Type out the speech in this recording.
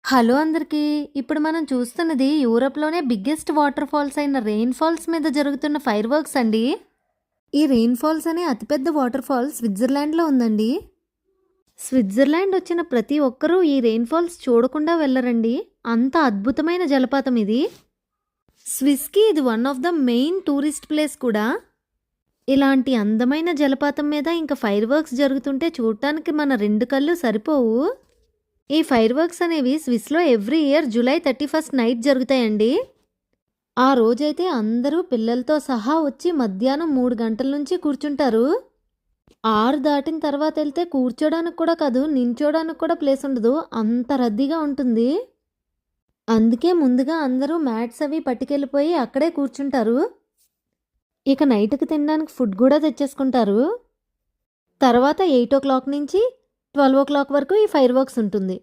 Hello అందరికీ. ఇప్పుడు మనం చూస్తున్నది యూరోప్‌లోనే బిగ్గెస్ట్ వాటర్ ఫాల్స్ అయిన రెయిన్ ఫాల్స్ మీద జరుగుతున్న ఫైర్ వర్క్స్ అండి. ఈ రెయిన్ ఫాల్స్ అనే అతిపెద్ద వాటర్ ఫాల్ స్విట్జర్లాండ్‌లో ఉందండి. స్విట్జర్లాండ్ వచ్చిన ప్రతి ఒక్కరూ ఈ రెయిన్ ఫాల్స్ చూడకుండా వెళ్ళరండి. అంత అద్భుతమైన జలపాతం ఇది. స్విస్‌కి ఇది one of the main tourist place కూడా. ఇలాంటి అందమైన జలపాతం మీద ఇంకా ఫైర్ వర్క్స్ జరుగుతుంటే చూడటానికి మన 2 కళ్ళు సరిపోవు. ఈ ఫైర్ వర్క్స్ అనేవి స్విస్లో ఎవ్రీ ఇయర్ జూలై 31 నైట్ జరుగుతాయండి. ఆ రోజైతే అందరూ పిల్లలతో సహా వచ్చి మధ్యాహ్నం 3 గంటల నుంచి కూర్చుంటారు. 6 దాటిన తర్వాత వెళ్తే కూర్చోడానికి కూడా కాదు, నించోడానికి కూడా ప్లేస్ ఉండదు, అంత రద్దీగా ఉంటుంది. అందుకే ముందుగా అందరూ మ్యాట్స్ అవి పట్టుకెళ్ళిపోయి అక్కడే కూర్చుంటారు. ఇక నైట్కి తినడానికి ఫుడ్ కూడా తెచ్చేసుకుంటారు. తర్వాత 8 o'clock నుంచి 12 o'clock వరకు ఈ ఫైర్ వర్క్స్ ఉంటుంది.